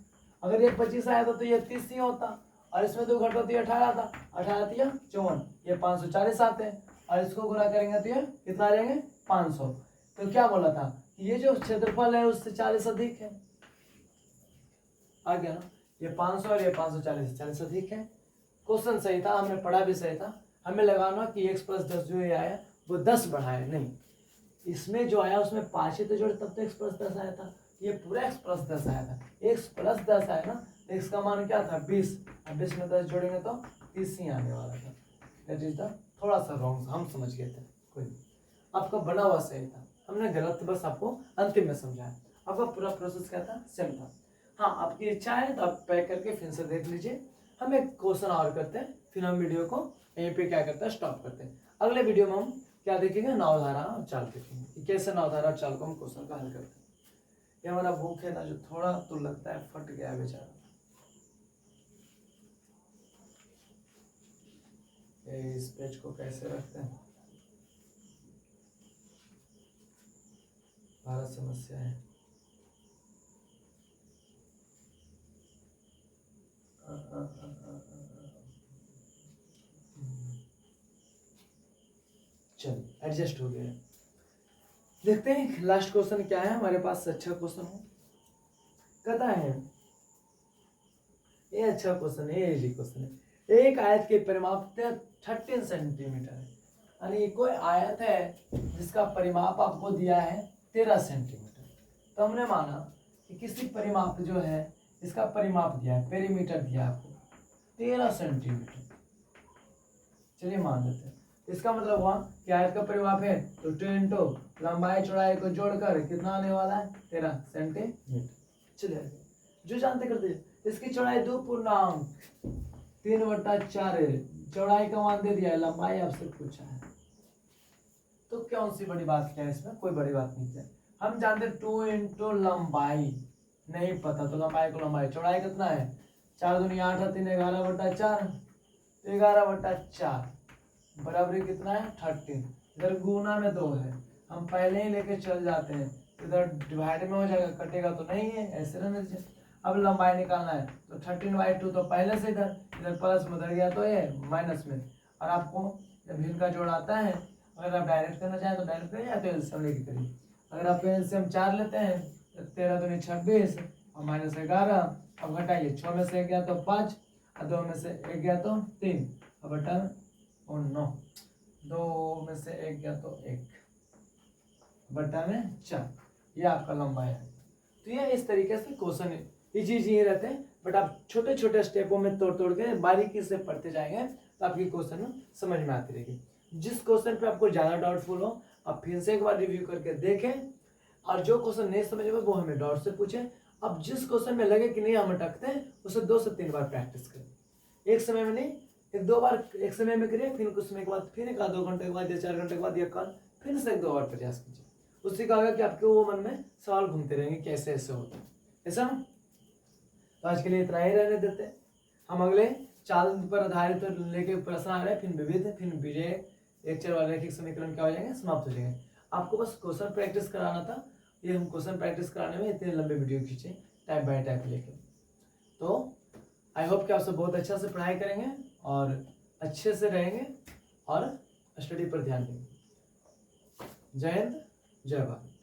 अगर ये 25 आया था तो ये 30 ही होता, और इसमें 2 घटो तो ये 18 था, 18 तिया 54, ये 540 आते हैं, और इसको गुणा करेंगे तो ये कितना आ जाएंगे 500। तो क्या बोला था, ये जो क्षेत्रफल है उससे 40 अधिक है, आ गया ना, ये 500 और ये 540 40 अधिक है। क्वेश्चन सही था, हमने पढ़ा भी सही था। हमें लगाना कि x + 10 जो ये आया वो 10 बढ़ाया नहीं, इसमें जो आया उसमें 5 ही तो जोड़े तब तो x + 10 आया था, ये पूरा x + 10 आया था। x + 10 आया ना, x का मान क्या था 20, अब 20 में 10 जोड़ेंगे तो 30 ही आने वाला था। दैट इज द थोड़ा सा रॉन्ग, हम समझ गए थे, कोई आपका बना हुआ सही था, हमने गलत बस आपको अंतिम में समझाया। आपका पूरा प्रोसेस क्या था, सेम था। हाँ, आपकी इच्छा है तो आप पैक करके फिर से देख लीजिए। हम एक क्वेश्चन और करते हैं, फिर हम वीडियो को यहीं पे क्या करते हैं स्टॉप करते हैं। अगले वीडियो में हम क्या देखेंगे, नावधारा और चाल देखेंगे कि कैसे नावधारा और चाल को हम क्वेश्चन का हल करते हैं। ये हमारा बुक है ना जो थोड़ा तो लगता है फट गया बेचारा, इस पेज को कैसे रखते हैं, बड़ा समस्या है। चल एडजस्ट हो गया। देखते हैं लास्ट क्वेश्चन क्या है हमारे पास, अच्छा क्वेश्चन हो। कहता है ये अच्छा क्वेश्चन है, ये इजी क्वेश्चन है। एक आयत के परिमाप 13 सेंटीमीटर है, यानी कोई आयत है जिसका परिमाप आपको दिया है 13 सेंटीमीटर। तो हमने माना कि किसी परिमाप जो है इसका परिमाप दिया है, पेरीमीटर दिया है आपको 13 सेंटीमीटर। चलिए मान लेते हैं, इसका मतलब हुआ कि आयत का परिमाप है तो 2 इंटू लंबाई चौड़ाई को जोड़कर कितना आने वाला है 13 सेंटीमीटर। चलिए जो जानते करते हैं, इसकी चौड़ाई 2.3/4 है, चौड़ाई का मान दे दिया है, लंबाई आपसे पूछा है, तो कौन सी बड़ी बात क्या है इसमें, कोई बड़ी बात नहीं है। हम जानते 2 इंटू लंबाई नहीं पता तो लंबाई को लंबाई, चौड़ाई कितना है 4 दूनी 8 3 11/4, 11/4 बराबरी कितना है 13। इधर गुना में 2 है, हम पहले ही लेके चल जाते हैं, इधर डिवाइड में हो जाएगा, कटेगा तो नहीं है, ऐसे रहने दीजिए। अब लंबाई निकालना है तो 13/2 तो पहले से इधर प्लस में उधर गया तो ये माइनस में, और आपको जब इनका जोड़ आता है, अगर आप डायरेक्ट करना चाहें तो डायरेक्ट करिए, या तो एलसीएम लेके करिए। अगर आप एलसीएम 4 लेते हैं तो 13 दूनी 26 और -11, अब घटाइए, 6 में से 1 गया तो 5 और 2 में से 1 गया तो 3 और बटा 9, 2 में से 1 गया तो 1 बटा में 4, ये आपका लंबाई है। तो ये इस तरीके से क्वेश्चन इजी रहते हैं, बट आप छोटे छोटे स्टेपों में तोड़ के बारीकी से पढ़ते जाएंगे तो आपकी क्वेश्चन समझ में आती रहेगी। जिस क्वेश्चन पे आपको ज़्यादा डाउटफुल हो आप फिर से एक बार रिव्यू करके देखें, और जो क्वेश्चन नहीं समझ में वो हमें डाउट से पूछें। अब जिस क्वेश्चन में लगे कि नहीं हम अटकते हैं उसे 2 से 3 बार प्रैक्टिस करें, एक समय में नहीं, एक दो बार एक समय में करिए, फिर कुछ समय के बाद फिर एक आध 2 घंटे के बाद या 4 घंटे के बाद या कल फिर से एक दो बार प्रयास कीजिए। उससे क्या होगा कि आपके वो मन में सवाल घूमते रहेंगे कि ऐसे ऐसे होता है, ऐसा ना। तो आज के लिए इतना ही रहने देते हैं। हम अगले चाल पर आधारित लेके प्रश्न आ रहे हैं, फिर विविध, फिर विजय, एक चर वाले रैखिक समीकरण क्या हो जाएंगे, समाप्त हो जाएंगे। आपको बस क्वेश्चन प्रैक्टिस कराना था। ये हम क्वेश्चन प्रैक्टिस कराने में इतने लंबे वीडियो खींचे टाइप बाय टाइप लेके। तो आई होप कि आप सब बहुत अच्छा से पढ़ाई करेंगे और अच्छे से रहेंगे और स्टडी पर ध्यान देंगे। जय हिंद, जय भारत।